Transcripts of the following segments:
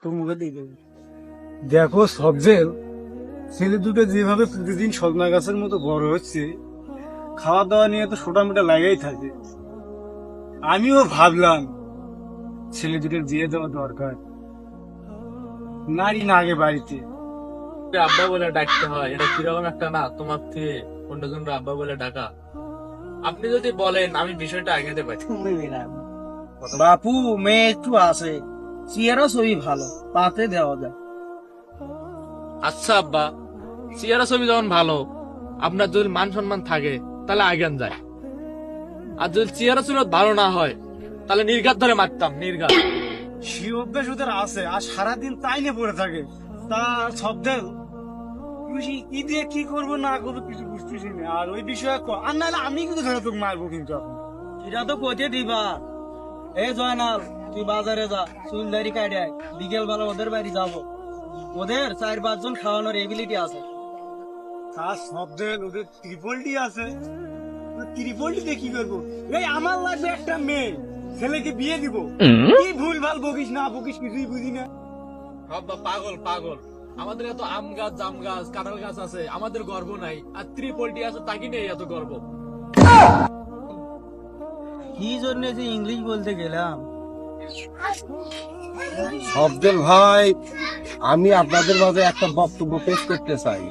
তোর মুখে দিয়ে দেবে। দেখো সবজেল, ছেলে দুটো যেভাবে প্রতিদিন সজনা গাছের মতো বড় হচ্ছে, খাওয়া দাওয়া নিয়ে তো ছোটা মোটা লাগাই থাকে। আমিও ভাবলাম ছেলে দুটোর বিয়ে দেওয়া দরকার, নারী না আগে বাড়িতে। আব্বা বলে ডাকতে হয়, এটা কিরকম একটা না তোমার থেকে অন্যজন আব্বা বলে ডাকা। আপনি যদি বলেন আমি বিষয়টা আগাতে পারি। বাপু মেয়ে একটু আছে, চেয়ারও ছবি ভালো, পাতে দেওয়া যায়। আচ্ছা আব্বা, চেহারা ছবি যখন ভালো, আপনার যদি মান সম্মান থাকে তাহলে আগান যায়। আর যদি চেহারা সুরত ভালো না হয় তাহলে নির্ঘাত ধরে মারতাম, নির্ঘাত। সে অভ্যাস ওদের আছে, আর সারাদিন তাই নিয়ে পড়ে থাকে। তা সবজেল কি দিয়ে কি করবো না করবো কিছু বুঝতেছি না। আর ওই বিষয়ে আর নাহলে আমি কিন্তু ধরে তোকে মারবো কিন্তু এখন। এটা তো কইতে দিবা। এই জয়নাল, তুই বাজারে যা, চুল দাড়ি কাটে আয়। বিকেল বেলা ওদের বাড়ি যাবো। ওদের 4-5 জন খাওয়ানোর এবিলিটি আছে। তার শব্দের ওদের ত্রিপলটি আছে, ত্রিপলটি দিয়ে কি করবো? এই আমার লাগবে একটা মেয়ে, ছেলেকে বিয়ে দিব। কি ভুল ভাল বকিস না বকিস কিছুই বুঝি না। আব্বা পাগল পাগল, আমাদের এত আম গাছ, জাম গাছ, কাঁঠাল গাছ আছে, আমাদের গর্ব নাই। আর ত্রিপলটি আছে, তাকে নিয়ে এত গর্ব। কি জন্য যে ইংলিশ বলতে গেলাম। সবজেল ভাই, আমি আপনাদের মাঝে একটা বক্তব্য পেশ করতে চাই।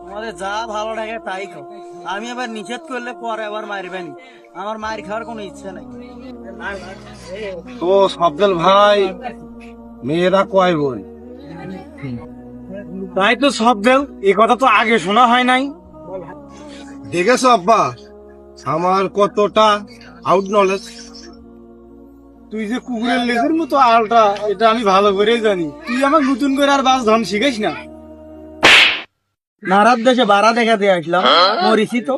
আমাদের যা ভালো লাগে তাই খাও। আমি আবার নিষেধ করলে পরে আবার মারবেনি। আমার মার খাওয়ার কোনো ইচ্ছে নাই। তো সবজেল ভাই, মেয়েরা কয় বোন? তাই তো শব্দেল, এ কথা তো আগে শোনা হয় নাই। দেখেছো আব্বা আমার কতটা আউট নলেজ। তুই যে কুকুরের লেজের মতো আলটা, এটা আমি ভালো করেই জানি। তুই আমার নতুন করে আর বাস ধন শিখাইস না। নারার দেশে বাড়া দেখাতে আসলাম, মরিছি তো।